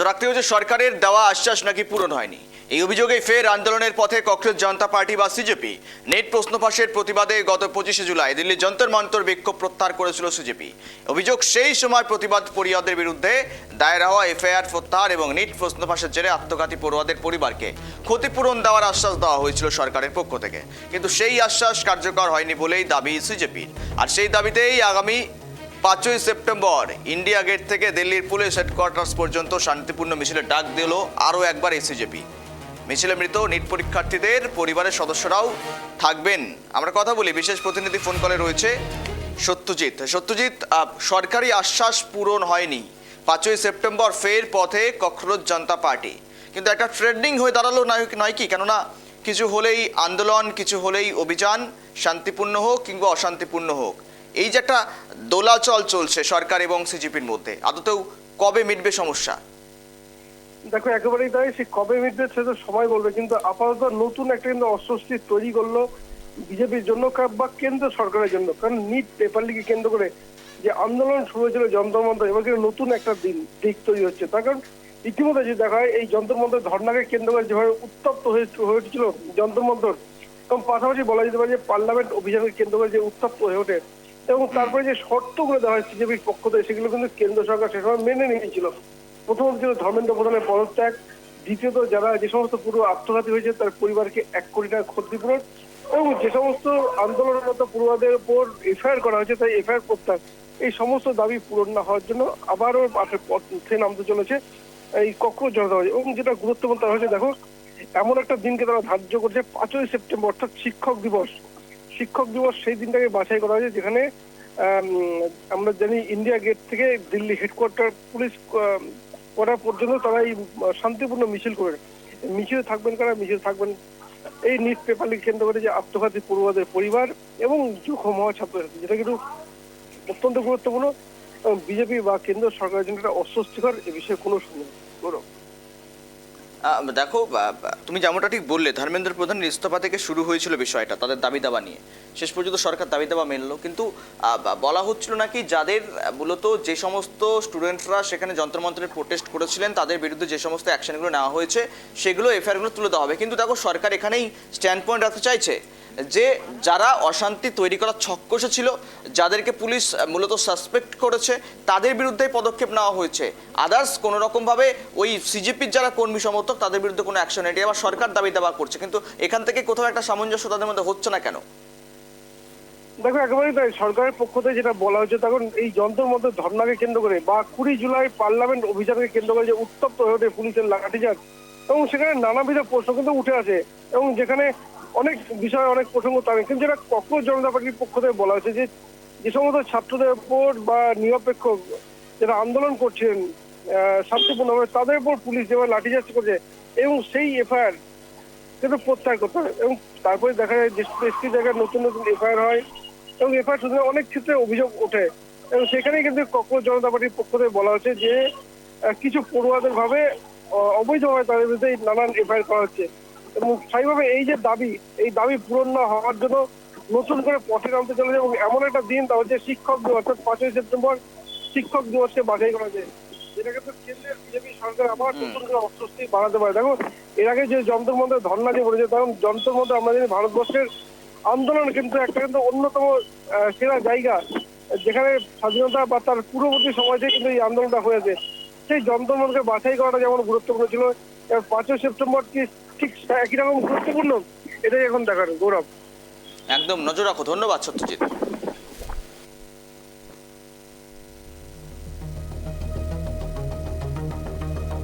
নজর রাখতে হচ্ছে সরকারের দেওয়া আশ্বাস নাকি পূরণ হয়নি। এই অভিযোগে ফের আন্দোলনের পথে ককরোচ জনতা পার্টি বা সিজেপি। নেট প্রশ্ন ফাঁসের প্রতিবাদে গত 25শে জুলাই দিল্লি যন্তর মন্তর বিক্ষোভ প্রত্যাহার করেছিল সিজেপি। অভিযোগ সেই সময় প্রতিবাদ পরিয়াদের বিরুদ্ধে দায়ের হওয়া এফআইআর প্রত্যাহার এবং নেট প্রশ্ন ফাঁসের জেরে আত্মঘাতী পড়ুয়াদের পরিবারকে ক্ষতিপূরণ দেওয়ার আশ্বাস দেওয়া হয়েছিল সরকারের পক্ষ থেকে, কিন্তু সেই আশ্বাস কার্যকর হয়নি বলেই দাবি সিজেপির। আর সেই দাবিতেই আগামী 5ই সেপ্টেম্বর ইন্ডিয়া গেট থেকে দিল্লির পুলিশ হেডকোয়ার্টার্স পর্যন্ত শান্তিপূর্ণ মিছিলের ডাক দিল আরও একবার সিজেপি। মিছিলে মৃত নিট পরীক্ষার্থীদের পরিবারের সদস্যরাও থাকবেন। আমরা কথা বলি, বিশেষ প্রতিনিধি ফোন কলে রয়েছে সত্যজিৎ। সত্যজিৎ, সরকারি আশ্বাস পূরণ হয়নি, 5ই সেপ্টেম্বর ফের পথে ককরোচ জনতা পার্টি, কিন্তু একটা ট্রেন্ডিং হয়ে দাঁড়ালো নয় কি? কেননা কিছু হলেই আন্দোলন, কিছু হলেই অভিযান, শান্তিপূর্ণ হোক কিংবা অশান্তিপূর্ণ হোক, এই যে একটা দোলাচল চলছে সরকার এবং সিজিপির মধ্যে, আদতেও কবে মিটবে সমস্যা? দেখো, একেবারেই তাই। সে কবে মিটবে সেটা সময় বলবে, কিন্তু আপাতত নতুন একটা কিন্তু অস্বস্তি তৈরি করলো বিজেপির জন্য বা কেন্দ্র সরকারের জন্য। কারণ নিট পেপার লিকে কেন্দ্র করে যে আন্দোলন শুরু হয়েছিল যন্তর মন্তর, এবার কিন্তু নতুন একটা দিক তৈরি হচ্ছে। তার কারণ ইতিমধ্যে যদি দেখা হয় এই যন্তর মন্তর ধর্নাকে কেন্দ্র করে যেভাবে উত্তপ্ত হয়ে উঠেছিল যন্তর মন্তর, এবং পাশাপাশি বলা যেতে পারে যে পার্লামেন্ট অভিযানকে কেন্দ্র করে যে উত্তপ্ত হয়ে ওঠে, এবং তারপরে যে শর্তগুলো দেওয়া হয় সিজেপির পক্ষ থেকে, সেগুলো কিন্তু কেন্দ্র সরকার সে সময় মেনে নিয়েছিল। প্রথমত ছিল ধর্মেন্দ্র প্রধানের পদত্যাগ, দ্বিতীয়ত যারা যে সমস্ত পুরো আত্মঘাতী হয়েছে তার পরিবারকে 1 কোটি টাকা ক্ষতিপূরণ, এবং যে সমস্ত আন্দোলনরত পড়ুয়াদের উপর এফআইআর করা হয়েছে তাই এফআইআর প্রত্যাহার। এই সমস্ত দাবি পূরণ না হওয়ার জন্য আবারও পথে নামতে চলেছে এই ককরোচ জনতা পার্টি। এবং যেটা গুরুত্বপূর্ণ তারা হচ্ছে, দেখো, এমন একটা দিনকে তারা ধার্য করছে 5ই সেপ্টেম্বর, অর্থাৎ শিক্ষক দিবস। শিক্ষক দিবস সেই দিনটাকে বাছাই করা হয়েছে যেখানে আমরা জানি ইন্ডিয়া গেট থেকে দিল্লি হেডকোয়ার্টার পুলিশ করা পর্যন্ত তারা এই শান্তিপূর্ণ মিছিল করে। মিছিলে থাকবেন কারা? মিছিলে থাকবেন এই নিট পেপার লিক কেন্দ্র করে যে আত্মঘাতী পড়ুয়াদের পরিবার এবং জখম হওয়া ছাত্রছাত্রী, যেটা কিন্তু অত্যন্ত গুরুত্বপূর্ণ। এবং বিজেপি বা কেন্দ্র সরকারের জন্য একটা অস্বস্তিকর, এ বিষয়ে কোনো সন্দেহ নেই। দেখো, তুমি যেমনটা ঠিক বললে, ধর্মেন্দ্র প্রধানের ইস্তফা থেকে শুরু হয়েছিল বিষয়টা, তাদের দাবি দাবা নিয়ে। শেষ পর্যন্ত সরকার দাবি দাবা মেনলো, কিন্তু বলা হচ্ছিল নাকি যাদের মূলত যে সমস্ত স্টুডেন্টরা সেখানে যন্ত্রমন্ত্রের প্রোটেস্ট করেছিলেন তাদের বিরুদ্ধে যে সমস্ত অ্যাকশনগুলো নেওয়া হয়েছে সেগুলো এফআইআরগুলো তুলে দেওয়া হবে। কিন্তু দেখো, সরকার এখানেই স্ট্যান্ড পয়েন্ট রাখতে চাইছে যে যারা অশান্তি তৈরি করার ছক কষেছিল, যাদেরকে পুলিশ মূলত সাসপেক্ট করেছে, তাদের বিরুদ্ধে পদক্ষেপ নেওয়া হয়েছে। আদার্স কোনো রকমভাবে ওই সিজিপির যারা কর্মী সমর্থক তাদের বিরুদ্ধে কোনো অ্যাকশন নেই, আবার সরকার দাবি দাবা করছে। কিন্তু এখান থেকে কোথাও একটা সামঞ্জস্য তাদের মধ্যে হচ্ছে না কেন? দেখো, একেবারেই তাই। সরকারের পক্ষ থেকে যেটা বলা হচ্ছে, তখন এই যন্ত্রের মধ্যে ধর্নাকে কেন্দ্র করে বা 20 জুলাই পার্লামেন্ট অভিযানকে কেন্দ্র করে যে উত্তপ্ত হয়ে ওঠে পুলিশের লাঠিচার্জ, এবং সেখানে নানাবিধ প্রশ্ন কিন্তু উঠে আসে, এবং যেখানে অনেক বিষয় অনেক প্রসঙ্গ থাকে। কিন্তু যেটা ককরোচ জনতা পার্টির পক্ষ থেকে বলা হয়েছে যে যে সমস্ত ছাত্রদের উপর বা নিরপেক্ষ যারা আন্দোলন করছেন শান্তিপূর্ণভাবে, তাদের উপর পুলিশ যেভাবে লাঠিচার্জ করছে, এবং সেই এফআইআর কিন্তু প্রত্যাহার করতে হবে। এবং তারপরে দেখা যায় দেশটি জায়গায় নতুন নতুন এফআইআর হয়, এবং এফআইআর শুধু অনেক ক্ষেত্রে অভিযোগ ওঠে, এবং সেখানেই কিন্তু ককরোচ জনতা পার্টির পক্ষ থেকে বলা হচ্ছে যে কিছু পড়ুয়াদের ভাবে অবৈধভাবে তাদের বিরুদ্ধে নানান এফআইআর করা হচ্ছে। এবং স্থায়ীভাবে এই যে দাবি, এই দাবি পূরণ না হওয়ার জন্য নতুন করে পথে নামতে চলেছে। এবং এমন একটা দিন, তা হচ্ছে শিক্ষক দিবস, অর্থাৎ 5ই সেপ্টেম্বর শিক্ষক দিবসকে বাছাই করা যায়, যেটা কিন্তু কেন্দ্রের বিজেপি সরকার আবার নতুন করে অস্বস্তি বাড়াতে পারে। দেখো, এর আগে যে যন্ত্র মধ্যে ধর্না যে বলেছে, তখন যন্ত্রের মধ্যে আমরা জানি ভারতবর্ষের আন্দোলন কিন্তু একটা কিন্তু অন্যতম সেরা জায়গা, যেখানে স্বাধীনতা বা তার পূর্ববর্তী সময় থেকে কিন্তু এই আন্দোলনটা হয়েছে। সেই যন্ত্রমন্ত্রকে বাছাই করাটা যেমন গুরুত্বপূর্ণ ছিল, 5ই সেপ্টেম্বর কি ঠিক একই রকম গুরুত্বপূর্ণ, এটাই এখন দেখার। গৌরব, একদম নজর রাখো। ধন্যবাদ সত্যজিৎ।